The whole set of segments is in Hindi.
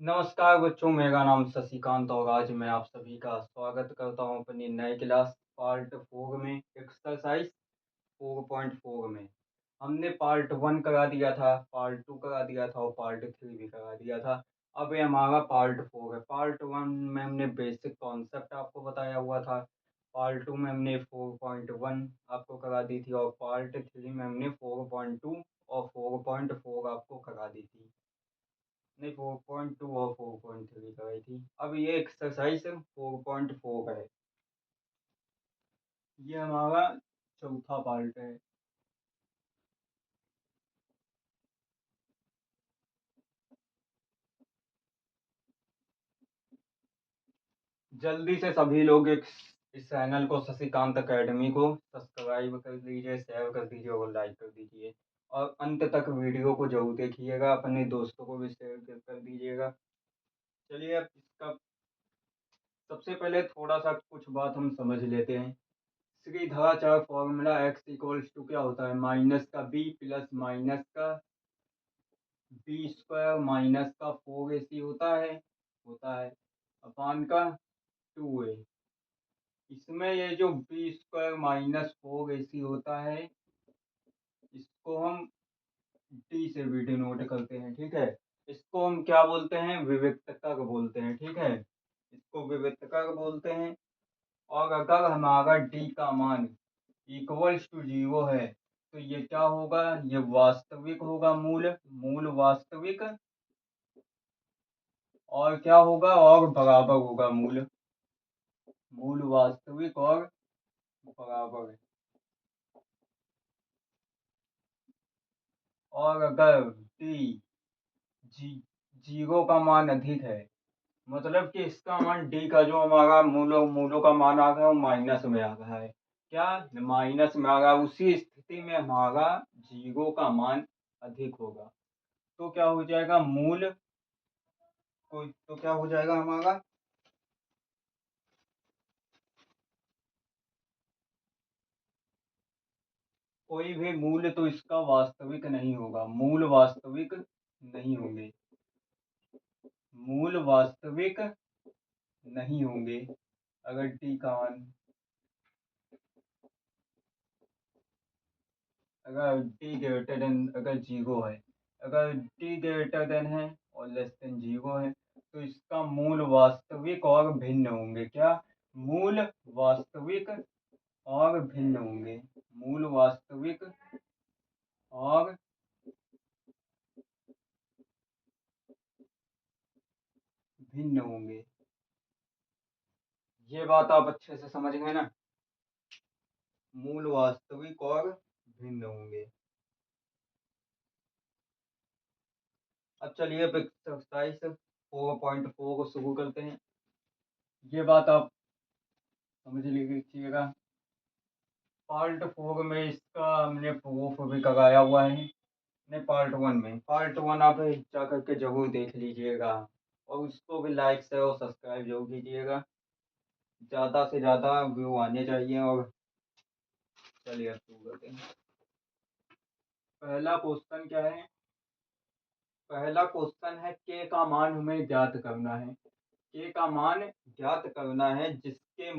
नमस्कार बच्चों, मेरा नाम शशिकांत और आज मैं आप सभी का स्वागत करता हूं अपनी नई क्लास पार्ट 4 में एक्सरसाइज 4.4 में। हमने पार्ट 1 करा दिया था, पार्ट 2 करा दिया था और पार्ट 3 भी करा दिया था। अब ये हमारा पार्ट 4 है। पार्ट 1 में हमने बेसिक कॉन्सेप्ट आपको बताया हुआ था, पार्ट 2 में हमने 4.1 आपको करा दी थी और पार्ट 3 में हमने 4.2 और 4.4 आपको करा दी थी। नहीं, 4.2 और 4.3 कराई थी। अब ये एक्सरसाइज 4.4 है। ये हमारा चौथा पार्ट है। जल्दी से सभी लोग इस चैनल को शशिकांत अकेडमी को सब्सक्राइब कर दीजिए, शेयर कर दीजिए और लाइक कर दीजिए और अंत तक वीडियो को जरूर देखिएगा। अपने दोस्तों को भी शेयर कर दीजिएगा। चलिए अब इसका सबसे पहले थोड़ा सा कुछ बात हम समझ लेते हैं। Shridharacharya formula x equals to क्या होता है? माइनस का बी प्लस माइनस का बी स्क्वायर माइनस का 4ac होता है अपान का 2a। इसमें ये जो बी स्क्वायर माइनस 4ac होता है, इसको हम डी से भी डिनोट करते हैं। ठीक है, इसको हम क्या बोलते हैं? विविक्तकर बोलते हैं। ठीक है, इसको विविक्तकर बोलते हैं। और अगर हमारा डी का मान इक्वल्स टू 0 है तो ये क्या होगा? ये वास्तविक होगा, मूल मूल वास्तविक। और क्या होगा? और बराबर होगा, मूल मूल वास्तविक और बराबर। और अगर डी जी 0 का मान अधिक है, मतलब कि इसका मान डी का जो हमारा मूलों मूलों का मान आ गया वो माइनस में आ रहा है। क्या माइनस में आ रहा है? उसी स्थिति में हमारा 0 का मान अधिक होगा तो क्या हो जाएगा? मूल तो क्या हो जाएगा हमारा? कोई भी मूल तो इसका वास्तविक नहीं होगा, मूल वास्तविक नहीं होंगे, मूल वास्तविक नहीं होंगे अगर टी का मान, अगर टी ग्रेटर देन अगर 0 है, अगर टी ग्रेटर देन है और लेस देन 0 है तो इसका मूल वास्तविक और भिन्न होंगे। क्या? मूल वास्तविक और भिन्न होंगे, मूल वास्तविक और भिन्न होंगे। ये बात आप अच्छे से समझ गए ना? मूल वास्तविक और भिन्न होंगे। अब चलिए अब एक्सरसाइज 4.4 को शुरू करते हैं। ये बात आप समझ लीजिएगा। पार्ट 4 में इसका हमने प्रूफ भी लगाया हुआ है। नहीं, पार्ट 1 आप जा करके जरूर देख लीजिएगा और उसको भी लाइक से और सब्सक्राइब जरूर कीजिएगा। ज़्यादा से ज़्यादा व्यू आने चाहिए। और चलिए अब शुरू करते हैं। पहला क्वेश्चन क्या है? पहला क्वेश्चन है के का मान हमें ज्ञात करना है। के का मान ज्ञात करना है जिसके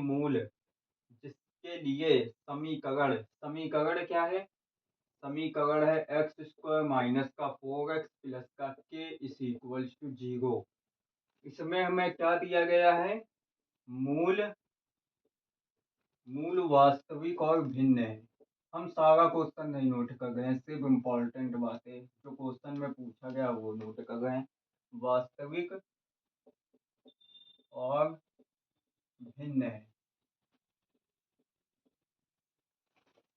लिए समीकरण समीकरण क्या है? समीकरण है एक्स स्क्वायर माइनस का 4x प्लस का के इज इक्वल्स टू 0। इसमें हमें क्या दिया गया है? मूल मूल वास्तविक और भिन्न है। हम सारा क्वेश्चन नहीं नोट कर गए हैं, सिर्फ इम्पोर्टेंट बातें जो क्वेश्चन में पूछा गया वो नोट कर गए हैं। वास्तविक और भिन्न है।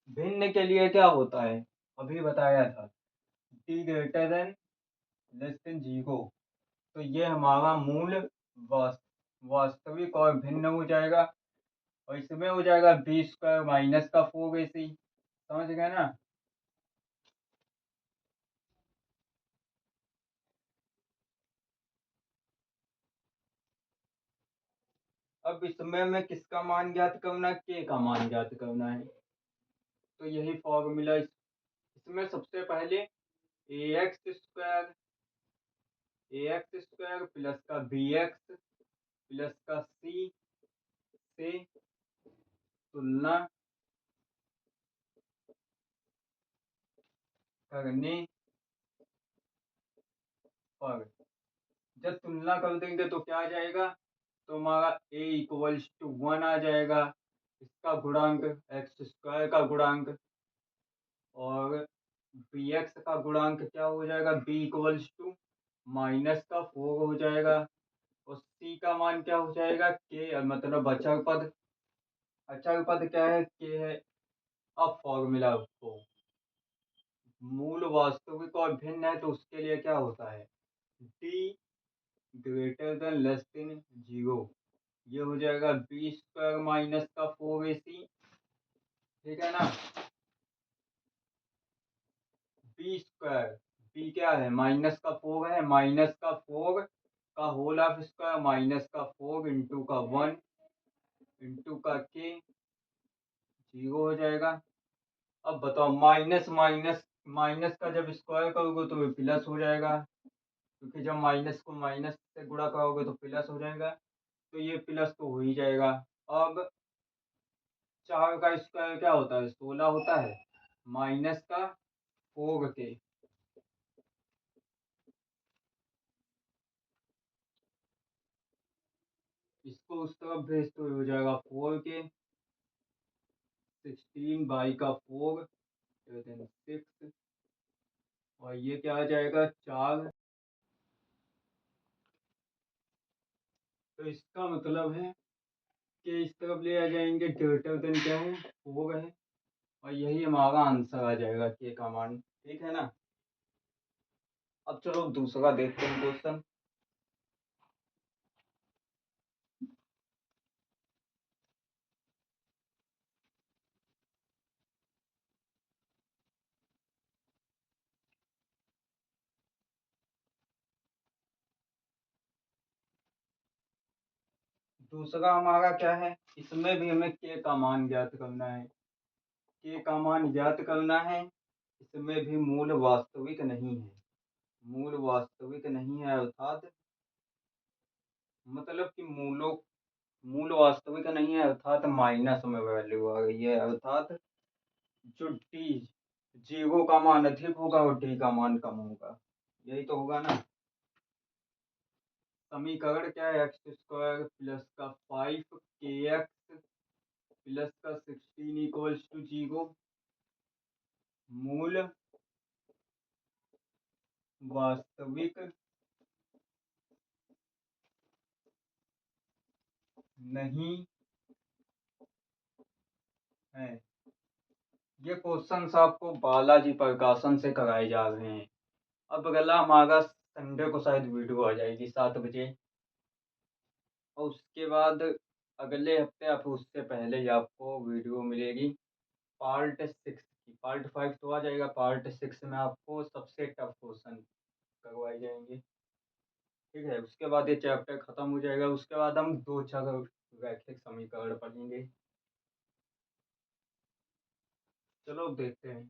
भिन्न के लिए क्या होता है? अभी बताया था, T greater than less than 0। तो ये हमारा मूल वास्तविक और भिन्न हो जाएगा और इसमें हो जाएगा बी स्क्वायर माइनस का 4ac। समझ गए ना? अब इसमें हमें किसका मान ज्ञात करना है? के का मान ज्ञात करना है। तो यही फॉर्मूला इसमें सबसे पहले ए एक्स स्क्वायर ए एक्स स्क्वायर प्लस का बी एक्स प्लस का सी से तुलना करने पर, जब तुलना कर देंगे तो क्या आ जाएगा, तो हमारा ए इक्वल्स टू 1 आ जाएगा, इसका गुणांक एक्स स्क्वायर का गुणांक, और बी एक्स का गुणांक क्या हो जाएगा, बी इक्वल्स टू माइनस का 4 हो जाएगा, और सी का मान क्या हो जाएगा, के मतलब अचर पद। अचर पद क्या है, के है। अब फॉर्मूला को मूल वास्तविक और भिन्न है तो उसके लिए क्या होता है, D greater than less than zero. ये हो जाएगा बी स्क्वायर माइनस का 4ac, ठीक है ना। बी स्क्वायर, बी क्या है, माइनस का 4 है, माइनस का 4 का होल ऑफ स्क्वायर माइनस का 4 इंटू का 1 इंटू का के, जीरो हो जाएगा। अब बताओ माइनस माइनस, माइनस का जब स्क्वायर करोगे तो प्लस हो जाएगा, क्योंकि जब माइनस को माइनस से गुणा करोगे तो प्लस हो जाएगा, तो ये प्लस तो हो ही जाएगा। अब 4 का स्क्वायर क्या होता है, 16 होता है, माइनस का 4 के, इसको उस तरफ भेज तो हो जाएगा 4 के, 16 बाई का 4 6, और ये क्या आ जाएगा 4। तो इसका मतलब है कि इस तरफ ले आ जाएंगे, ग्रेटर देन क्या है 4 है, और यही हमारा आंसर आ जाएगा के का मान, ठीक है ना। अब चलो दूसरा देखते हैं क्वेश्चन। दूसरा हमारा क्या है, इसमें भी हमें के का मान ज्ञात करना है। के का मान ज्ञात करना है, इसमें भी मूल वास्तविक नहीं है। मूल वास्तविक नहीं है अर्थात, मतलब कि मूल वास्तविक नहीं है अर्थात माइनस में वैल्यू आ गई है, अर्थात जो डी जीरो का मान अधिक होगा और डी का मान कम होगा, यही तो होगा ना। समीकरण क्या है, एक्स स्क्वायर प्लस का 5 के एक्स प्लस का 16 इक्वल्स टू जीरो, मूल वास्तविक नहीं है। ये क्वेश्चन आपको बालाजी प्रकाशन से कराए जा रहे हैं। अब अगला हमारा संडे को शायद वीडियो आ जाएगी 7 बजे, और उसके बाद अगले हफ्ते या फिर उससे पहले ही आपको वीडियो मिलेगी पार्ट 6 की। पार्ट 5 तो आ जाएगा, पार्ट 6 में आपको सबसे टफ क्वेश्चन करवाए जाएंगे, ठीक है। उसके बाद ये चैप्टर खत्म हो जाएगा, उसके बाद हम 2 रैखिक समीकरण पढ़ेंगे। चलो देखते हैं।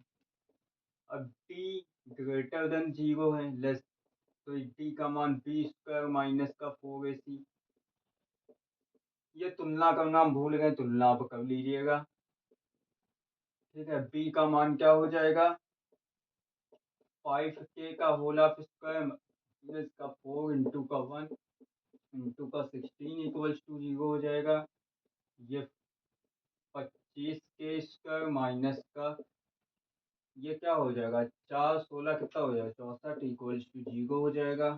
अब डी ग्रेटर देन जीरो है, लेस, तो डी का मान बी स्क्वायर माइनस का 4ac। ये तुलना करना हम भूल गए, तुलना आप कर लीजिएगा, ठीक है। बी का मान क्या हो जाएगा, 5k का होल ऑफ स्क्वायर माइनस का 4 इंटू का 1 इंटू का 16 इक्वल्स टू जीरो हो जाएगा। ये 25k स्क्वायर माइनस का, ये क्या हो जाएगा, 4 16 कितना हो जाएगा 64 इक्वल्स टू जीरो हो जाएगा।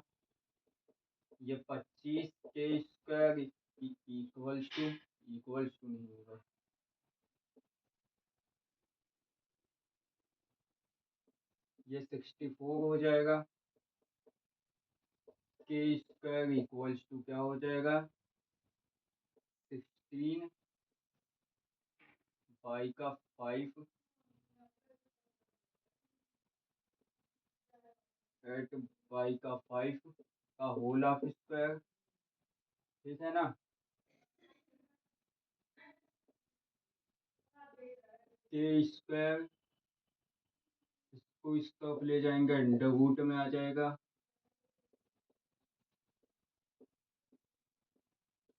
ये 25k स्क्वायर इक्वल्स टू नहीं होगा, ये 64 हो जाएगा। के स्क्वायर इक्वल्स टू क्या हो जाएगा, 16 बाई का 5 एट बाई का 5 का होल ऑफ स्क्वायर, ठीक है ना। के स्क्वायर, इसको इस तरफ ले जाएंगे अंडर रूट में आ जाएगा,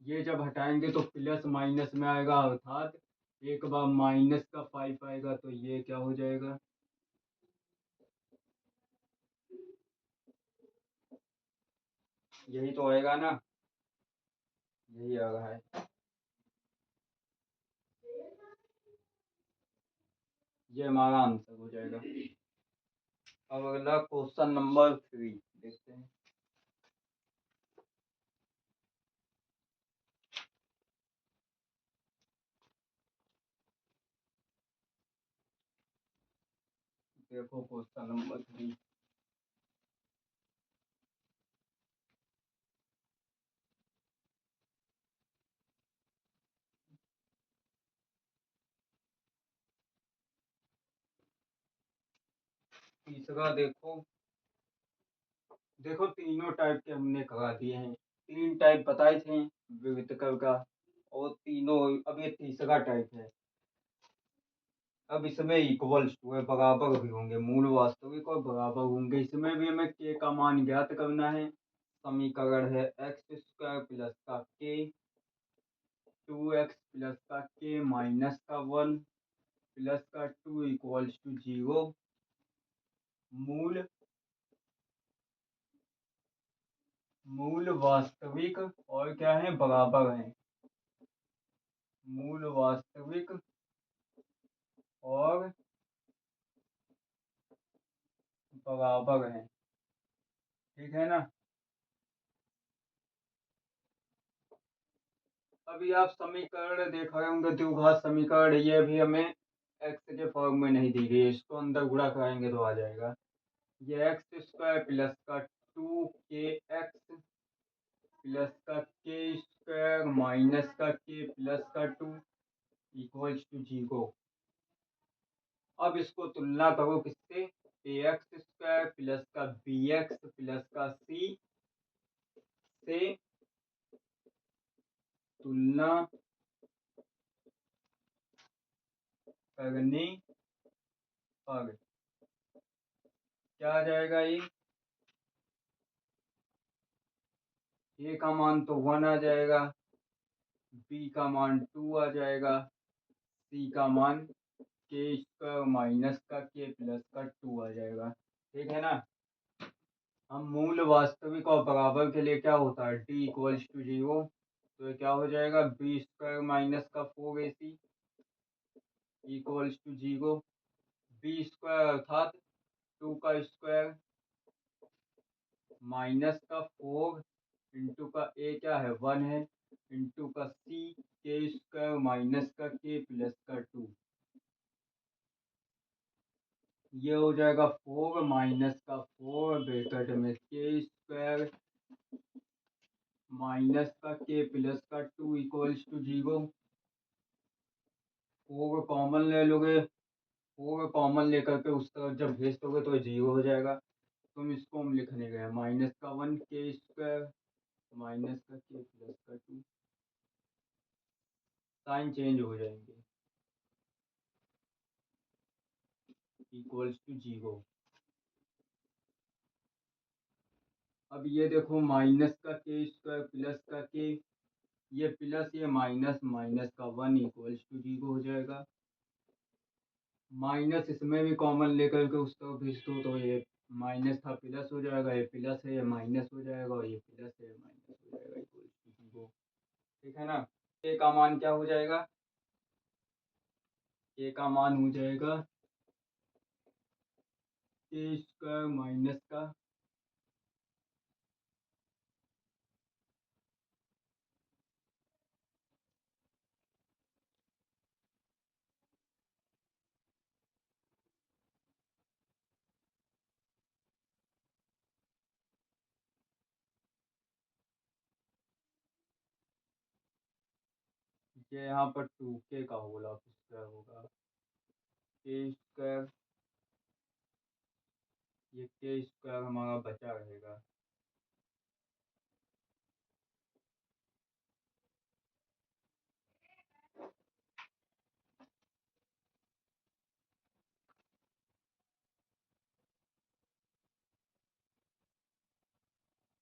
ये जब हटाएंगे तो प्लस माइनस में आएगा, अर्थात एक बार माइनस का 5 आएगा तो ये क्या हो जाएगा, यही तो आएगा ना, यही आ रहा है। ये हमारा आंसर हो जाएगा। अब अगला क्वेश्चन नंबर 3 देखते हैं। देखो क्वेश्चन नंबर 3। तीसरा देखो, देखो तीनों टाइप के हमने करा दिए हैं, तीन टाइप बताए थे विविधकर का, और तीनों, अब ये तीसरा टाइप है। अब इसमें इक्वल्स टू है, बराबर भी होंगे, मूल वास्तविक और बराबर होंगे। इसमें भी हमें के का मान ज्ञात करना है। समीकरण है एक्स स्क्वायर प्लस का के, 2x प्लस का के माइनस का 1 प्लस का 2 इक्वल्स टू 0। मूल मूल वास्तविक और क्या है, बराबर है। मूल वास्तविक और बराबर है, ठीक है ना। अभी आप समीकरण देख रहे होंगे, द्विघात समीकरण, ये भी हमें एक्स के फॉर्म में नहीं दी गई, इसको अंदर गुणा कराएंगे तो आ जाएगा। ये एक्स स्क्वायर प्लस का 2 के एक्स प्लस का के स्क्वायर माइनस का के प्लस का 2 इक्वल्स टू 0। अब इसको तुलना करो किससे, ए एक्स स्क्वायर प्लस का बी एक्स प्लस का सी से तुलना करने पर क्या आ जाएगा, ये ए का मान तो 1 आ जाएगा, बी का मान 2 आ जाएगा, सी का मान के स्क्वायर माइनस का के प्लस का 2 आ जाएगा, ठीक है ना। हम मूल वास्तविक और बराबर के लिए क्या होता है, डी इक्वल्स टू 0, तो ये क्या हो जाएगा, बी स्क्वायर माइनस का 4ac equals to 0। B square अर्थात 2 का स्क्वायर माइनस का 4 इंटू का ए क्या है 1 है, इंटू का सी के स्क्वायर माइनस का के प्लस का 2, ये हो जाएगा 4 माइनस का 4 ब्रैकेट में के स्क्वायर माइनस का के प्लस का 2 इक्वल्स टू 0। 4 कॉमन ले लोगे, 4 कॉमन लेकर के उस तरफ जब भेज दोगे तो 0 हो जाएगा। तुम इसको हम लिखने गए माइनस का 1 के स्क्वायर माइनस का के प्लस का 2, साइन चेंज हो जाएंगे, इक्वल्स टू 0। अब ये देखो माइनस का के स्क्वायर प्लस का के, ये प्लस ये माइनस, माइनस का 1 इक्वल्स टू 0 हो जाएगा। माइनस इसमें भी कॉमन लेकर के उस तरफ भेज दो तो ये माइनस था प्लस हो जाएगा, ये प्लस है ये माइनस हो जाएगा, और ये प्लस है ये माइनस हो जाएगा, इक्वल्स टू 0, ठीक है ना। ए का मान क्या हो जाएगा, ए का मान हो जाएगा के स्क्वायर माइनस का, ये यहाँ पर 2 के का होगा स्क्वायर होगा, के स्क्वायर, ये के स्क्वायर हमारा बचा रहेगा।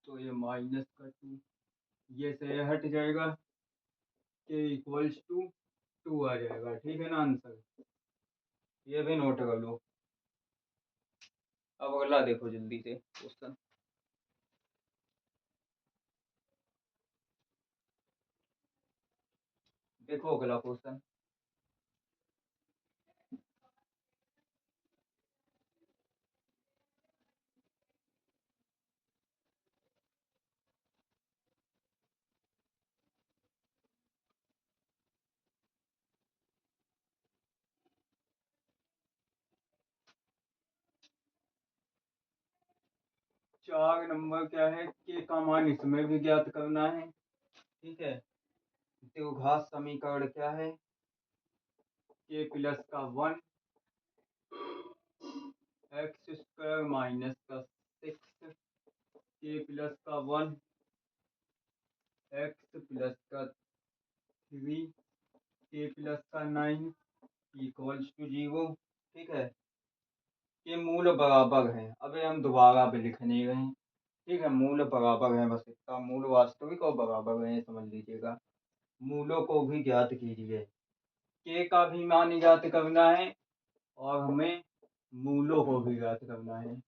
तो ये माइनस का 2, ये से ये हट जाएगा, के इक्वल्स टू 2 आ जाएगा। ठीक है ना आंसर, ये भी नोट कर लो। अब अगला देखो जल्दी से क्वेश्चन। देखो अगला क्वेश्चन। चार नंबर क्या है, के का मान इसमें भी ज्ञात करना है। ठीक है, द्विघात समीकरण क्या है, के प्लस का 1 एक्स स्क्वायर माइनस का 6 के प्लस का 1 एक्स प्लस का 3 के प्लस का 9 इक्वल्स टू 0। ठीक है, ये मूल बराबर है। अबे हम दोबारा भी लिख नहीं रहे हैं। ठीक है, मूल बराबर है, बस इसका मूल वास्तविक और बराबर है, समझ लीजिएगा। मूलों को भी ज्ञात कीजिए। के का भी मान ज्ञात करना है और हमें मूलों को भी ज्ञात करना है।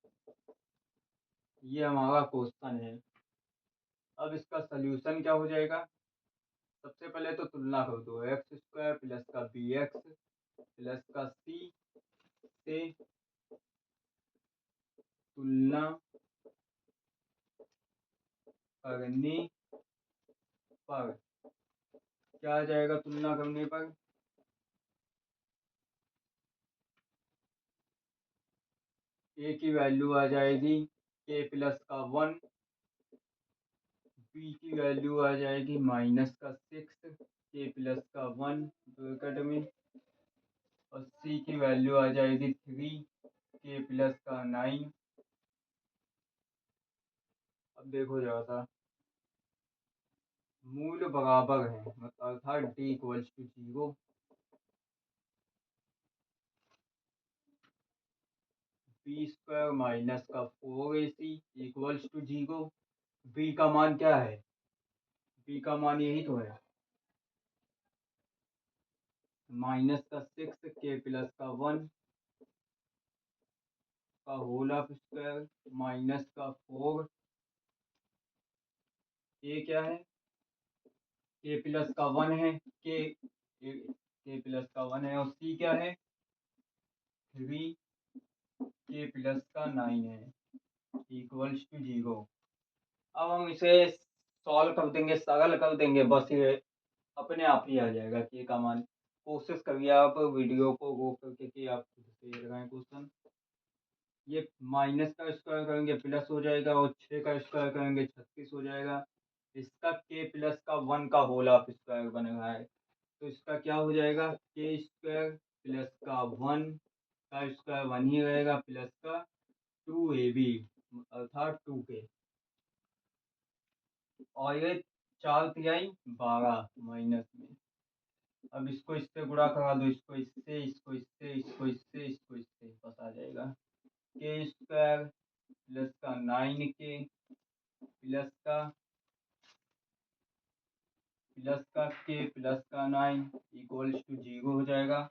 ये हमारा क्वेश्चन है। अब इसका सल्यूशन क्या हो जाएगा, सबसे पहले तो तुलना कर दो। एक्स स्क्वायर प्लस का बी एक्स प्लस का सी से तुलना करने पर क्या आ जाएगा, तुलना करने पर ए की वैल्यू आ जाएगी के प्लस का 1, बी की वैल्यू आ जाएगी माइनस का 6 के प्लस का 1 ब्रैकेट में, और सी की वैल्यू आ जाएगी 3 के प्लस का 9। अब देखो जरा सा, मूल बराबर है, मतलब अर्थात d equals to 0। B square minus का 4ac इक्वल्स टू 0। बी का मान क्या है, बी का मान यही तो है, माइनस का 6 के प्लस का 1 का होल ऑफ स्क्वायर माइनस का 4। ये क्या है, के प्लस का 1 है, के प्लस का 1 है, और सी क्या है 3 के प्लस का 9 है इक्वल्स टू 0। अब हम इसे सॉल्व कर देंगे, सरल कर देंगे, बस ये अपने आप ही आ जाएगा के का मान। कोशिश करिए आप वीडियो को गो करके कि आप खुद से लगाएं क्वेश्चन। ये माइनस का स्क्वायर करेंगे प्लस हो जाएगा, और 6 का स्क्वायर करेंगे 36 हो जाएगा। इसका के प्लस का 1 का होल ऑफ स्क्वायर बन रहा है, तो इसका क्या हो जाएगा, के स्क्वायर प्लस का 1 का स्क्वायर 1 ही रहेगा प्लस का 2ab अर्थात 2k, और ये 4 तिहाई 12 माइनस में। अब इसको इससे गुणा करा दो, इसको इससे, इसको इससे, इसको इससे, इसको इससे, बस आ जाएगा के स्क्वायर प्लस का 9k प्लस का के प्लस का 9 इक्वल्स टू 0 हो जाएगा।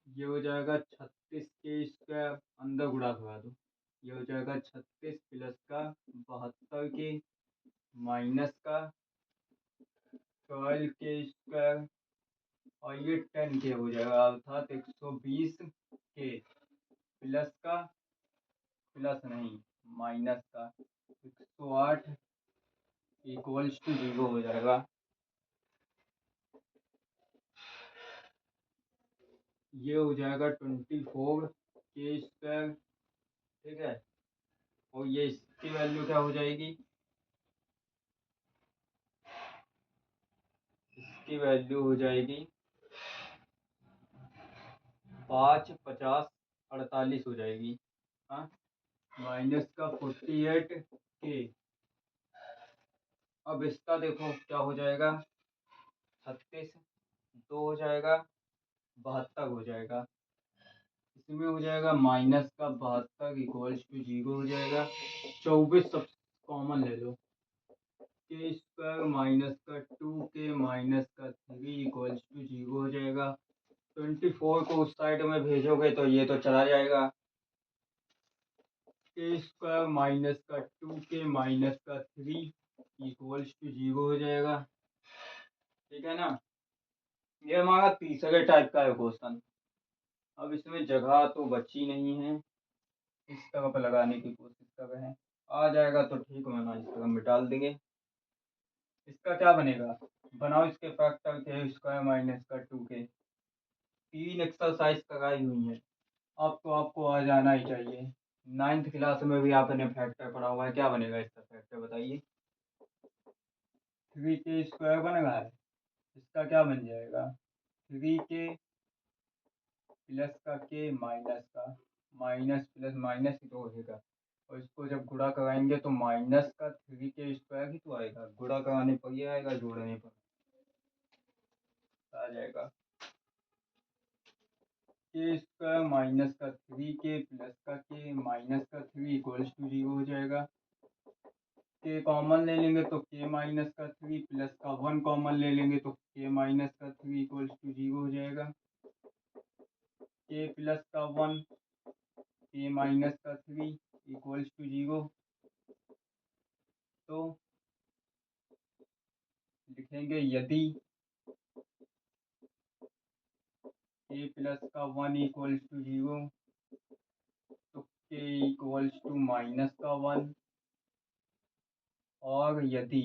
ये हो जाएगा 36 के स्क्वायर, अंदर गुणा करा दो, ये हो जाएगा 36 प्लस का 72 के माइनस का 12 के स्क्वायर, और ये 10 के हो जाएगा अर्थात 120 के प्लस का, प्लस नहीं माइनस का 108 इक्वल्स टू 0 हो जाएगा। ये हो जाएगा 24 के स्क्वायर। ठीक है, और ये इसकी वैल्यू क्या हो जाएगी, इसकी वैल्यू हो जाएगी 5 50 48 हो जाएगी। हाँ, माइनस का 48 के। अब इसका देखो क्या हो जाएगा, 36 2 हो जाएगा 72 हो जाएगा। इसमें हो जाएगा -72 इक्वल्स टू 0 हो जाएगा। 24 सब कॉमन ले लो। के स्क्वायर -2 के इक्वल्स टू 0 हो जाएगा। 24 को उस साइड में भेजोगे तो ये तो चला जाएगा। के स्क्वायर -2 के इक्वल्स टू 0 हो जाएगा। ठीक है ना। ये हमारा तीसरे टाइप का है क्वेश्चन। अब इसमें जगह तो बची नहीं है, इस तरफ लगाने की कोशिश कर रहे हैं। आ जाएगा तो ठीक, वरना इस तरफ में डाल देंगे। इसका क्या बनेगा, बनाओ इसके फैक्टर के स्क्वायर -2 के। 3 एक्सरसाइज कराई हुई है। अब तो आपको आ जाना ही चाहिए। 9th क्लास में भी आपने फैक्टर पढ़ा हुआ है। क्या बनेगा इसका फैक्टर बताइए। 3 के स्क्वायर बन रहा है, इसका क्या बन जाएगा 3 के प्लस का के माइनस का, माइनस प्लस माइनस ही तो होगा। और इसको जब गुणा कराएंगे तो माइनस का 3 के स्क्वायर ही तो आएगा। गुणा कराने पर ये आएगा, जोड़ने पर आ जाएगा के स्क्वायर माइनस का 3 के प्लस का के माइनस का 3 इक्वल्स टू 0 हो जाएगा। के कॉमन ले लेंगे तो के माइनस का 3 प्लस का 1 कॉमन ले लेंगे तो के माइनस का 3 इक्वल्स टू 0 हो जाएगा। के प्लस का 1 के माइनस का 3 इक्वल्स टू 0। तो लिखेंगे यदि के प्लस का 1 इक्वल्स टू 0 तो के इक्वल्स टू माइनस का 1। और यदि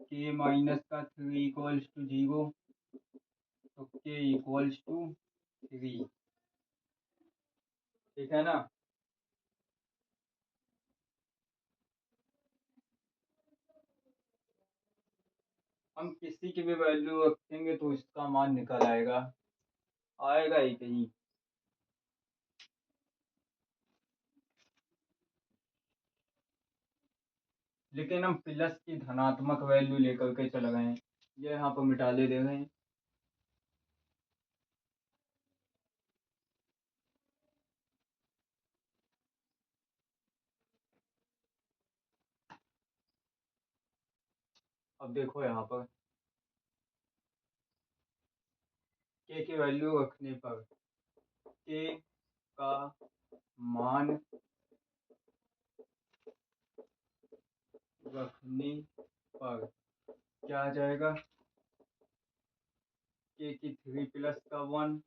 के माइनस का 3 इक्वल्स टू 0 तो के इक्वल्स टू 3। ठीक है ना। हम किसी की भी वैल्यू रखेंगे तो इसका मान निकल आएगा, आएगा ही कहीं। लेकिन हम प्लस की धनात्मक वैल्यू लेकर के चल गए हैं, ये यहाँ पर मिटा ले दे रहे हैं। अब देखो यहाँ पर के की वैल्यू रखने पर, के का मान रखने पर क्या आ जाएगा, के की 3 प्लस का 1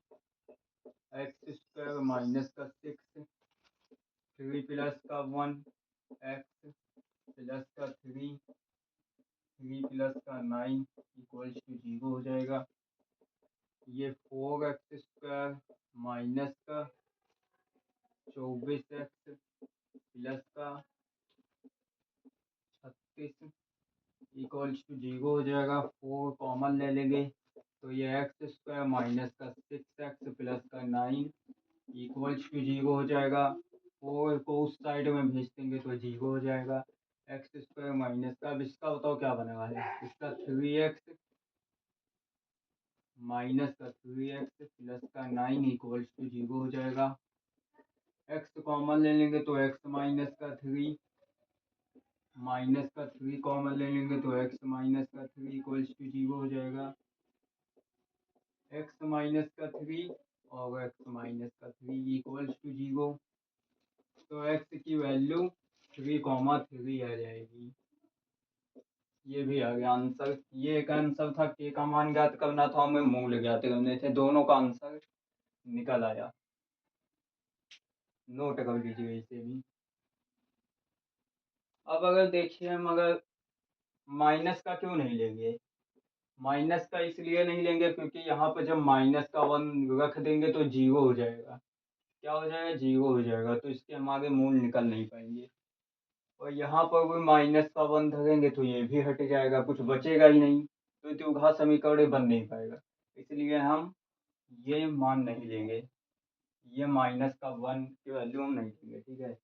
एक्स स्क्वायर माइनस का 6 3 प्लस का 1 एक्स प्लस का 3 प्लस का 9 इक्वल्स टू 0 हो जाएगा। ये 4 एक्स स्क्वायर माइनस का 24 एक्स प्लस का 36 इक्वल्स टू 0 हो जाएगा। 4 कॉमन ले लेंगे तो ये एक्स स्क्वायर माइनस का 6 एक्स प्लस का 9 इक्वल्स टू 0 हो जाएगा। 4 को उस साइड में भेज देंगे तो 0 हो जाएगा। एक्स स्क्वायर माइनस का, अब इसका बताओ क्या बने वाला है। इसका 3 एक्स माइनस का 3 एक्स प्लस का 9 इक्वल्स टू 0 हो जाएगा। एक्स कॉमन ले लेंगे तो एक्स माइनस का 3 माइनस का 3 कॉमन ले लेंगे तो एक्स माइनस का 3 इक्वल्स टू 0 हो जाएगा। एक्स माइनस का 3 और एक्स माइनस का 3 इक्वल्स टू 0। तो एक्स की वैल्यू 3,3 आ जाएगी। ये भी आ गया आंसर। ये एक आंसर था, के का मान ज्ञात करना था, हमें मूल ज्ञात करने थे। दोनों का आंसर निकल आया। नोट कर लीजिए इसे भी। अब अगर देखिए हम अगर माइनस का क्यों नहीं लेंगे, माइनस का इसलिए नहीं लेंगे क्योंकि यहाँ पर जब माइनस का 1 रख देंगे तो 0 हो जाएगा। क्या हो जाएगा, 0 हो जाएगा। तो इसके हम आगे मूल निकल नहीं पाएंगे। और यहाँ पर भी माइनस का 1 धरेंगे तो ये भी हट जाएगा, कुछ बचेगा ही नहीं। तो द्विघात समीकरण बन नहीं पाएगा। इसलिए हम ये मान नहीं लेंगे, ये -1 की वैल्यू हम नहीं लेंगे। ठीक है।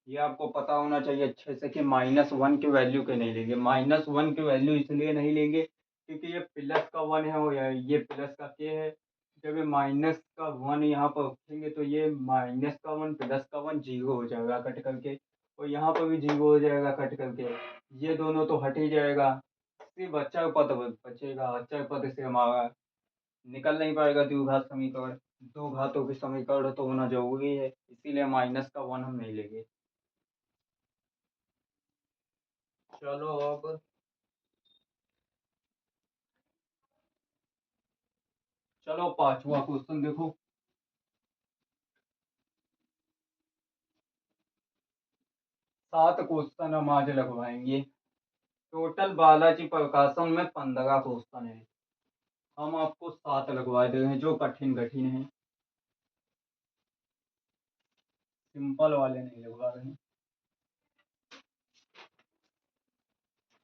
ये आपको पता होना चाहिए अच्छे से कि -1 की वैल्यू क्यों नहीं लेंगे। -1 की वैल्यू इसलिए नहीं लेंगे क्योंकि ये प्लस का 1 है और ये प्लस का के है। जब ये माइनस का 1 यहाँ पर रखेंगे तो ये माइनस का 1 प्लस का 1 जीरो हो जाएगा कट करके, और यहाँ पर भी जीरो हो जाएगा कट करके। ये दोनों तो हट ही जाएगा, सिर्फ अचर पद बचेगा। अचर पद से हमारा निकल नहीं पाएगा द्विघात समीकरण। दो घातों के समीकरण तो होना जरूरी है, इसीलिए -1 हम नहीं लेंगे। चलो अब चलो पांचवा क्वेश्चन देखो। 7 क्वेश्चन हम आज लगवाएंगे। टोटल बालाजी प्रकाशन में 15 क्वेश्चन है, हम आपको 7 लगवा दे रहे हैं जो कठिन कठिन है, सिंपल वाले नहीं लगवा रहे हैं।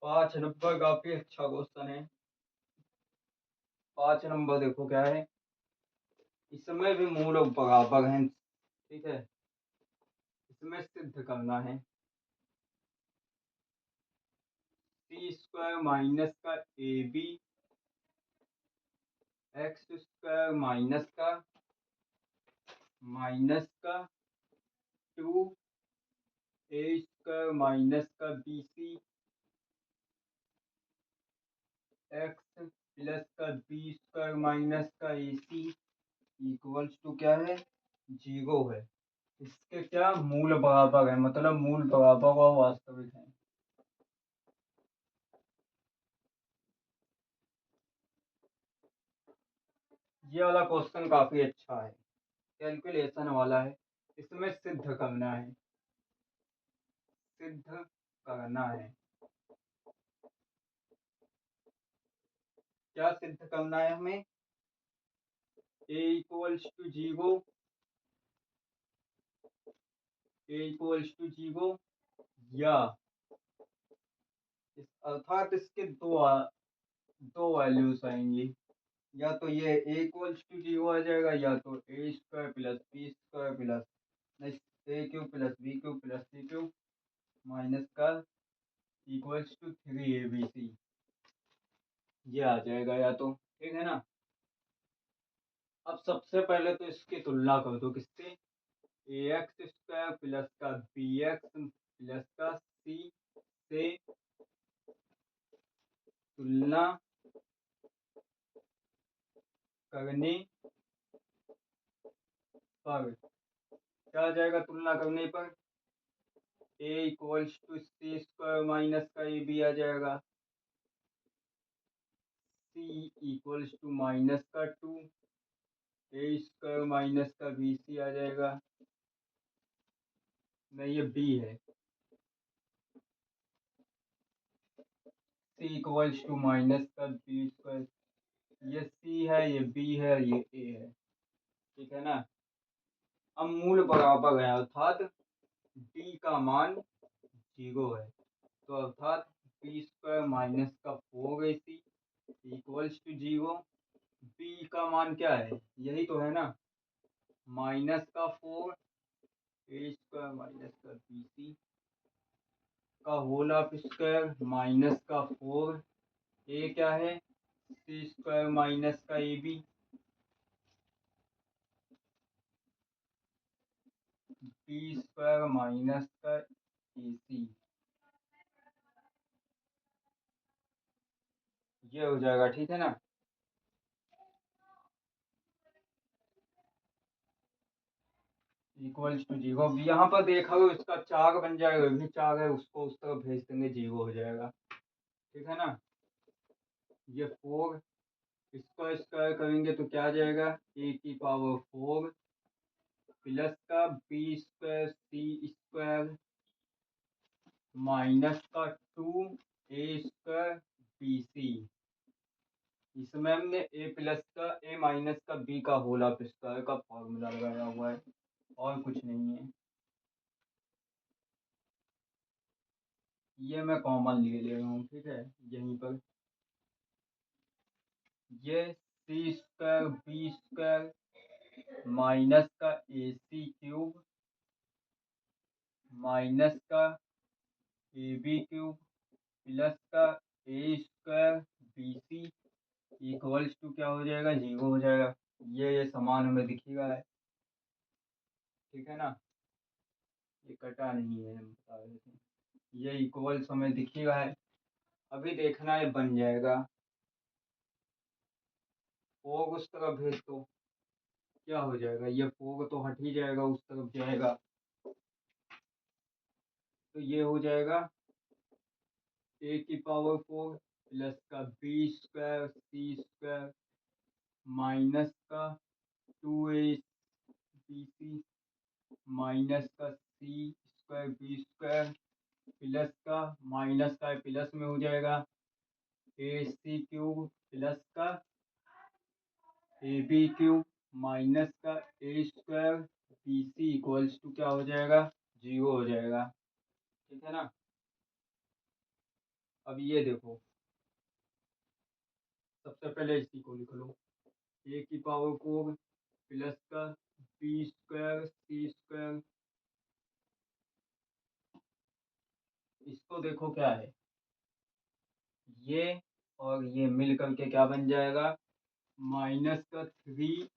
5 नंबर काफी अच्छा क्वेश्चन है। 5 नंबर देखो क्या है, इसमें भी मूल बराबर हैं, ठीक है। इसमें सिद्ध करना है सी स्क्वायर माइनस का ए बी एक्स स्क्वायर माइनस का 2 ए स्क्वायर माइनस का बी सी एक्स प्लस का बी स्क्वायर माइनस का ए सी इक्वल्स टू क्या है, जीरो है। इसके क्या मूल बराबर है, मतलब मूल बराबर और वास्तविक है। ये वाला क्वेश्चन काफी अच्छा है, कैलकुलेशन वाला है। इसमें सिद्ध करना है, सिद्ध करना है। क्या सिद्ध करना है हमें, A equals to zero, A equals to zero, या अर्थात इसके दो वैल्यूज आएंगी। या तो ये ए इक्वल्स टू जीरो आ जाएगा, या तो A square plus B square plus नहीं A cube plus B cube plus C cube minus का इक्वल्स टू 3abc, ये आ जाएगा या तो, ठीक है ना। अब सबसे पहले तो इसकी तुलना कर दो किससे, ए एक्स स्क्वायर प्लस का बी एक्स प्लस का सी से तुलना करने पर क्या आ जाएगा, तुलना करने पर A equals to C square minus का ए बी आ जाएगा, सी इक्वल्स टू माइनस का 2 ए स्क्वायर माइनस का बी सी आ जाएगा। नहीं ये बी है, सी इक्वल्स टू माइनस का बी स्क्वायर, ये सी है ये बी है ये ए है, ठीक है ना। अब मूल बराबर है अर्थात डी का मान जीरो है, तो अर्थात बी स्क्वायर माइनस का 4ac equals to zero. B का मान क्या है, यही तो है ना, माइनस का 4 ए स्क्वायर माइनस का बी सी का होल ऑफ स्क्वायर माइनस का 4 ए क्या है, सी स्क्वायर माइनस का ए बी, बी स्क्वायर माइनस का ए सी, ये हो जाएगा, ठीक है ना। इक्वल्स टू जीरो, यहाँ पर देखा हो इसका 4 बन जाएगा, भी 4 है उसको उस तरफ भेज देंगे, जीरो हो जाएगा, ठीक है ना। ये 4 इसको स्क्वायर करेंगे तो क्या आ जाएगा, ए की पावर 4 प्लस का बी स्क्वायर सी स्क्वायर माइनस का 2 ए स्क्वायर बी सी। इसमें हमने ए प्लस का ए माइनस का बी का होल ऑफ स्क्वायर का फॉर्मूला लगाया हुआ है, और कुछ नहीं है। ये मैं कॉमन ले रहा हूँ, ठीक है, यहीं पर ये सी स्क्वायर बी स्क्वायर माइनस का ए सी क्यूब माइनस का ए बी क्यूब प्लस का A square B C equals to क्या हो जाएगा, 0 हो जाएगा। ये समान हमें दिखेगा है, ठीक है ना, ये कटा नहीं है, हम बता रहे थे। ये इक्वल्स हमें दिखेगा है। अभी देखना है बन जाएगा, फोग उस तरफ भेज दो, क्या हो जाएगा, ये फोग तो हट ही जाएगा, उस तरफ जाएगा, तो ये हो जाएगा ए की पावर 4 प्लस का बी स्क्वायर सी स्क्वायर माइनस का 2a बी सी माइनस का सी स्क्वायर बी स्क्वायर प्लस का माइनस का प्लस में हो जाएगा ए सी क्यूब प्लस का ए बी क्यूब माइनस का A square B C equals to क्या हो जाएगा, 0 हो जाएगा, ठीक है ना। अब ये देखो, सबसे पहले इसी को लिख लो, ए की पावर 4 प्लस का बी स्क्वायर सी स्क्वायर, इसको देखो क्या है, ये और ये मिल करके क्या बन जाएगा, माइनस का 3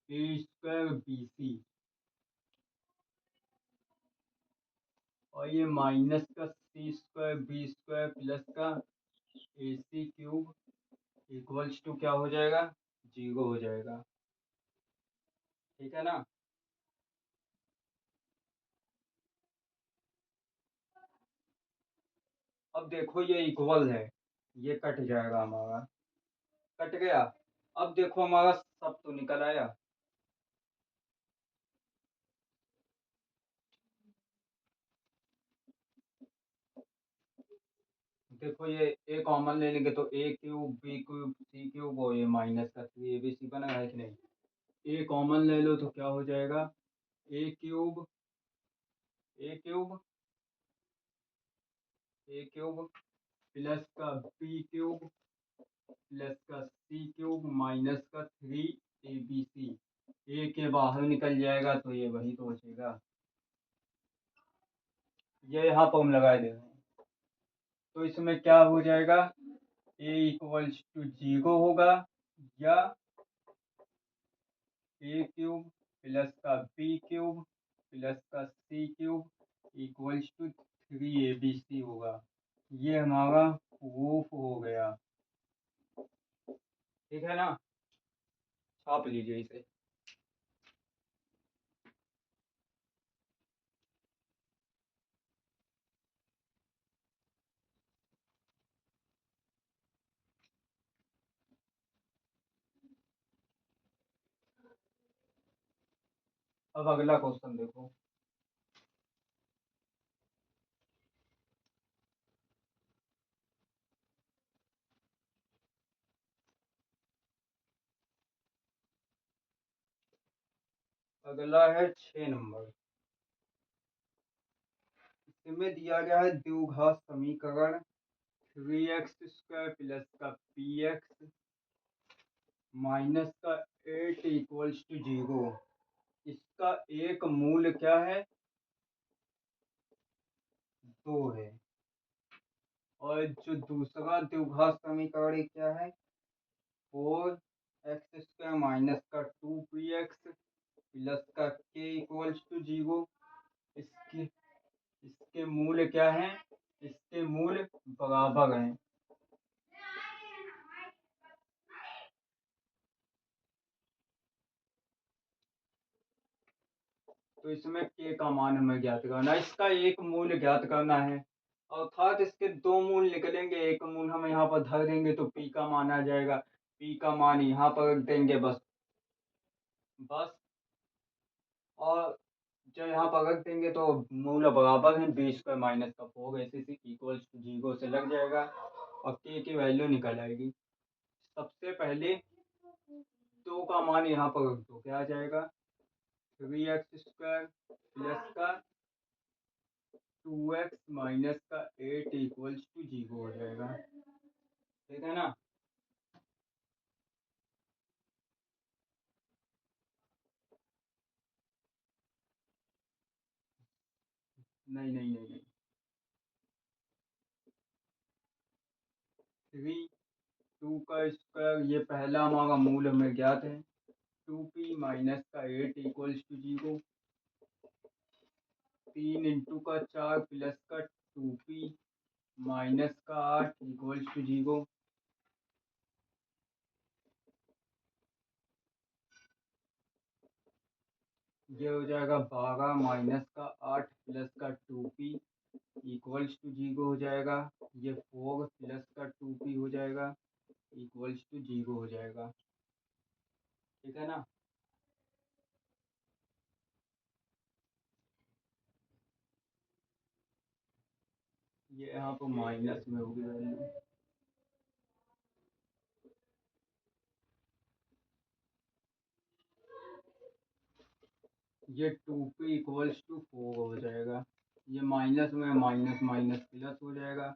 ए स्क्वायर बी सी, और ये माइनस का सी स्क्वायर बी स्क्वायर प्लस का a C cube equals to क्या हो जाएगा, 0 हो जाएगा, ठीक है ना। अब देखो ये इक्वल है, ये कट जाएगा हमारा, कट गया। अब देखो हमारा सब तो निकल आया, देखो ये ए कॉमन ले लेंगे तो ए cube B cube C cube और ये माइनस का 3 ABC बना है कि नहीं। ए कॉमन ले लो तो क्या हो जाएगा, ए क्यूब ए क्यूब ए क्यूब प्लस का बी क्यूब प्लस का सी क्यूब माइनस का 3 ABC, ए के बाहर निकल जाएगा तो ये वही तो बचेगा, ये यहाँ पर हम लगा दे रहे हैं, तो इसमें क्या हो जाएगा, ए इक्वल्स टू 0 होगा, या ए क्यूब प्लस का बी क्यूब प्लस का सी क्यूब इक्वल्स टू 3 ABC होगा। ये हमारा प्रूफ हो गया, ठीक है ना, छाप लीजिए इसे। अब अगला क्वेश्चन देखो, अगला है 6 नंबर। इसमें दिया गया है द्विघात समीकरण 3x² प्लस का px माइनस का 8 इक्वल्स टू 0, इसका एक मूल क्या है, 2 है, और जो दूसरा द्विघात समीकरण क्या है, 4x² माइनस का 2px प्लस का k इक्वल्स टू 0, इसके इसके मूल क्या है, इसके मूल बराबर हैं, तो इसमें k का मान हमें ज्ञात करना है, इसका एक मूल ज्ञात करना है, अर्थात इसके दो मूल निकलेंगे, एक मूल हम यहाँ पर धर देंगे तो p का मान आ जाएगा, p का मान यहाँ पर रख देंगे, बस बस, और जो यहाँ पर रख देंगे तो मूल बराबर है, b² माइनस का 4 इक्वल्स टू 0 से लग जाएगा और k की वैल्यू निकल आएगी। सबसे पहले 2 का मान यहाँ पर रख दो, क्या आ जाएगा, 3x² प्लस का 2x माइनस का 8 इक्वल्स टू 0 हो जाएगा, ठीक है ना। नहीं नहीं नहीं नहीं। 3 2 का स्क्वायर, ये पहला हमारा मूल हमें ज्ञात है। 2p - का 8 = 0। 3 × 4 प्लस का 2p - का 8 = 0। ये हो जाएगा 12 - का 8 प्लस का 2p = 0 हो जाएगा। ये 4 प्लस का 2p हो जाएगा = 0 हो जाएगा। ठीक है ना। ये यहाँ पर माइनस में होगी वैल्यू। ये 2p = 4 हो जाएगा। ये माइनस में माइनस माइनस प्लस हो जाएगा।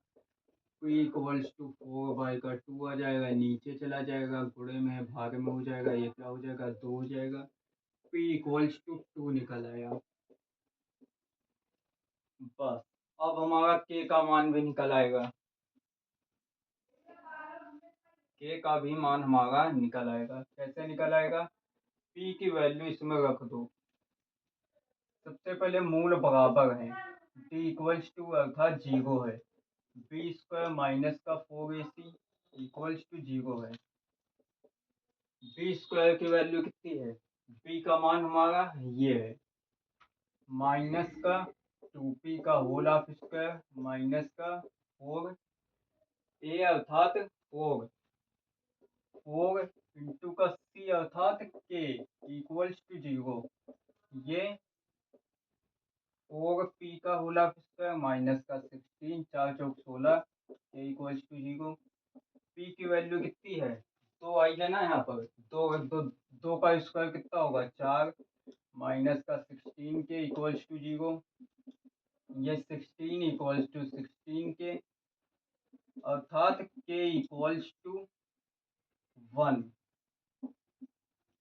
p = 4/2 आ जाएगा, नीचे चला जाएगा, गुणे में है भाग में हो जाएगा, ये क्या हो जाएगा 2 हो जाएगा। p = 2 निकल आया। बस अब हमारा k का मान भी निकल आएगा। k का भी मान हमारा निकल आएगा। कैसे निकल आएगा? p की वैल्यू इसमें रख दो। सबसे पहले मूल बराबर है, d = अर्थात 0 है। b² - का 4ac = 0 है। b² की वैल्यू कितनी है? b का मान हमारा ये है, माइनस का 2p का होल हाफ स्क्वायर माइनस का 4a अर्थात 4 इंटू का c अर्थात k = 0। ये 4p का होल हाफ स्क्वायर माइनस का 16 4 चौक 16 k = 0। p की वैल्यू कितनी है? 2 आई है ना यहाँ पर। 2 का स्क्वायर कितना होगा? 4 माइनस का 16 के = 0। ये 16 = 16 के अर्थात k = 1।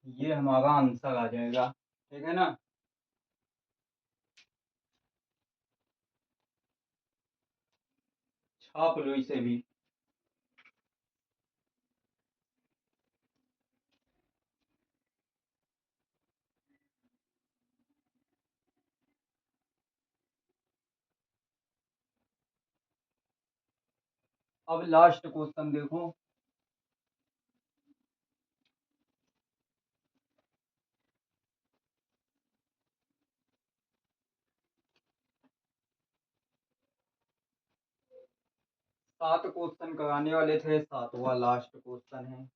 ये हमारा आंसर आ जाएगा। ठीक है ना। छाप लो इसे भी। अब लास्ट क्वेश्चन देखो। 7 क्वेश्चन कराने वाले थे, 7वां लास्ट क्वेश्चन है।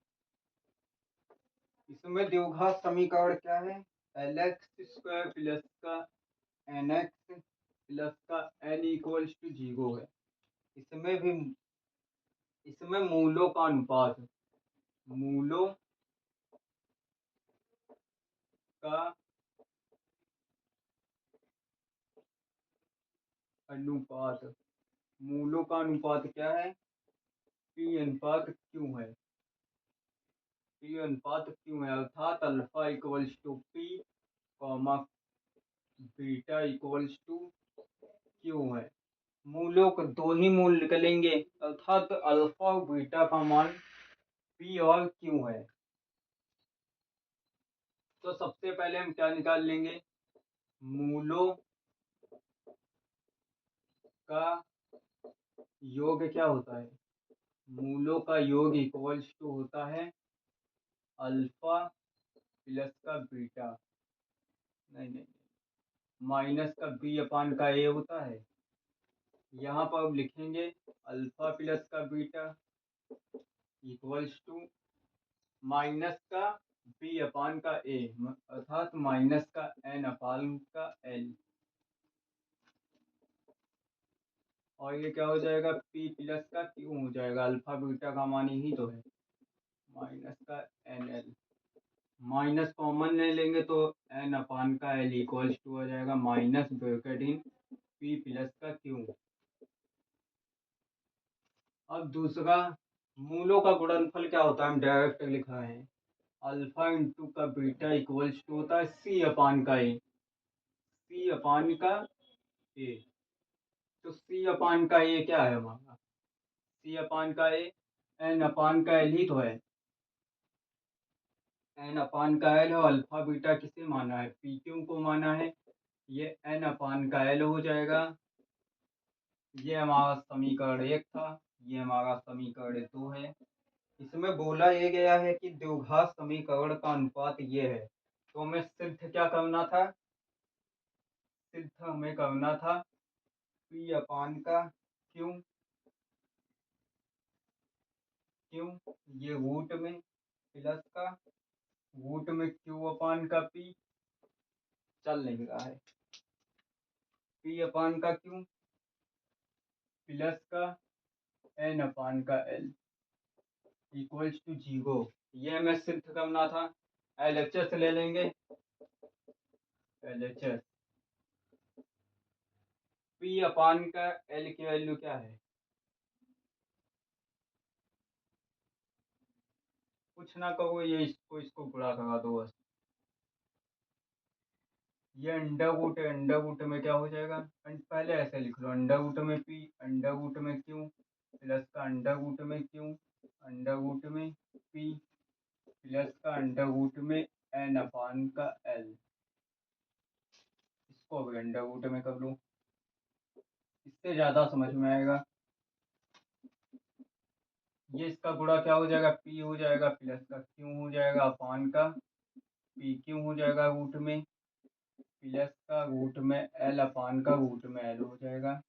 इसमें द्विघात समीकरण क्या है? lx² प्लस का nx प्लस का n = 0 है। इसमें भी इसमें मूलों का अनुपात, मूलों का अनुपात, मूलों का अनुपात क्या है? p अनुपात q है। p अनुपात q है अर्थात alpha = p comma beta = q है। मूलों को दो ही मूल निकलेंगे अर्थात अल्फा और बीटा का मान p और q है। तो सबसे पहले हम क्या निकाल लेंगे? मूलों का योग क्या होता है? मूलों का योग = होता है अल्फा प्लस का बीटा, नहीं नहीं माइनस का b/a होता है। यहाँ पर अब लिखेंगे अल्फा प्लस का बीटा = माइनस का b/a अर्थात माइनस का n/l। और ये क्या हो जाएगा? p प्लस का q हो जाएगा। अल्फा बीटा का मान यही तो है, माइनस का nl। माइनस कॉमन ले लेंगे तो n/l = हो जाएगा minus bracket in p plus का q। अब दूसरा, मूलों का गुणनफल क्या होता है? हम डायरेक्ट लिखा है अल्फा इंटू का बीटा = होता है c/a, c/a। तो सी अपान का ए क्या है हमारा? सी अपान का ए एन अपान का एल ही तो है। एन अपान का एल और अल्फा बीटा किसे माना है? पी क्यू को माना है। ये एन अपान का एल हो जाएगा। ये हमारा समीकरण 1 था। ये हमारा समीकरण 2 है। इसमें बोला ये गया है कि द्विघात समीकरण का अनुपात ये है। तो हमें सिद्ध क्या करना था? सिद्ध हमें करना था पी अपान का क्यू, क्यू ये रूट में प्लस का रूट में क्यू अपान का पी, चल नहीं रहा है, पी अपान का क्यू प्लस का एन अपान का एल इक्वल्स टू 0। ये हमें सिद्ध करना था। एलएचएस ले लेंगे। एलएचएस पी अपान का एल की वैल्यू क्या है? कुछ ना कहो, ये इसको गुणा करा दो बस। ये अंडर रूट है, अंडर रूट में क्या हो जाएगा? पहले ऐसे लिख लो, अंडर रूट में पी अंडर रूट में क्यू प्लस का अंडर रूट में क्यू अंडर रूट में पी प्लस का अंडर रूट में एन अपान का एल। इसको भी अंडर रूट में कर लो, इससे ज़्यादा समझ में आएगा। ये इसका गुणा क्या हो जाएगा? पी हो जाएगा प्लस का क्यू हो जाएगा अपान का पी क्यू हो जाएगा रूट में प्लस का रूट में एल अपान का रूट में एल हो जाएगा।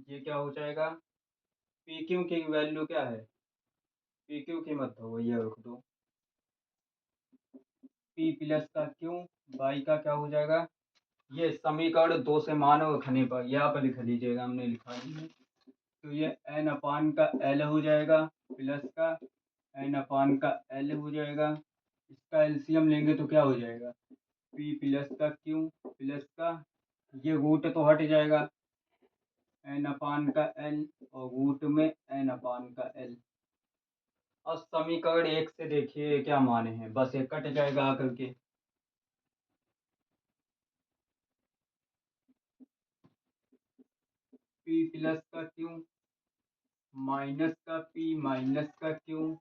ये क्या हो जाएगा? पी क्यू की वैल्यू क्या है? पी क्यू की मत हो, ये रख दो। पी प्लस का क्यू बाई का क्या हो जाएगा? ये समीकरण 2 से मान रखने पर यहाँ पर लिख लीजिएगा, हमने लिखा नहीं है। तो ये एन अपान का एल हो जाएगा प्लस का एन अपान का एल हो जाएगा। इसका एलसीएम लेंगे तो क्या हो जाएगा? पी प्लस का क्यू प्लस का ये रूट तो हट जाएगा एन अपान का एल और रूट में एन अपान का एल। अब समीकरण 1 से देखिए क्या माने हैं, बस ये कट जाएगा आकर के। पी प्लस का क्यू माइनस का पी माइनस का क्यू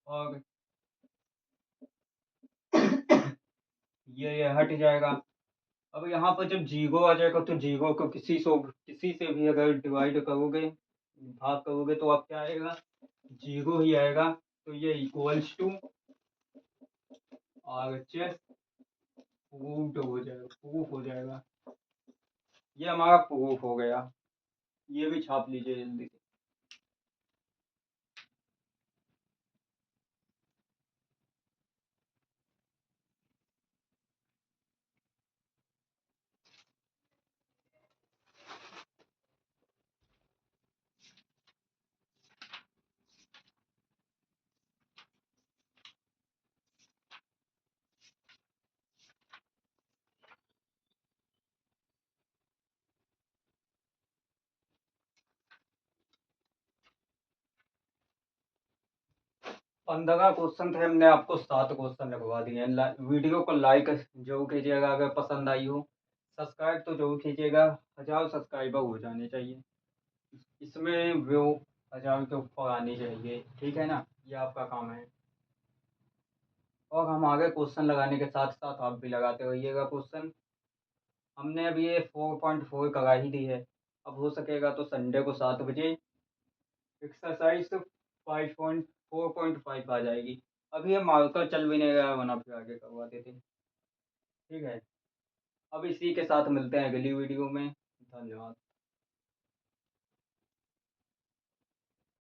और ये हट जाएगा। अब यहाँ पर जब जीरो आ जाएगा तो जीरो को किसी से भी अगर डिवाइड करोगे, भाग करोगे, तो अब क्या आएगा? जीरो ही आएगा। तो ये इक्वल्स टू आरएचएस प्रूव्ड हो जाएगा, प्रूफ हो जाएगा। ये हमारा प्रूफ हो गया। ये भी छाप लीजिए जल्दी से। पंद्रह क्वेश्चन थे, हमने आपको 7 क्वेश्चन लगवा दिए हैं। वीडियो को लाइक जरूर कीजिएगा अगर पसंद आई हो। सब्सक्राइब तो जरूर कीजिएगा। 1000 सब्सक्राइबर हो जाने चाहिए इसमें, व्यू 1000 के ऊपर आनी चाहिए, ठीक है ना? ये आपका काम है। और हम आगे क्वेश्चन लगाने के साथ साथ आप भी लगाते रहिएगा क्वेश्चन। हमने अभी ये 4.4 करा ही दी है। अब हो सकेगा तो संडे को 7 बजे एक्सरसाइज 4.5 आ जाएगी। अभी ये मार्कर चल भी नहीं रहा है, वरना फिर आगे करवाते थे। ठीक है, अब इसी के साथ मिलते हैं अगली वीडियो में। धन्यवाद।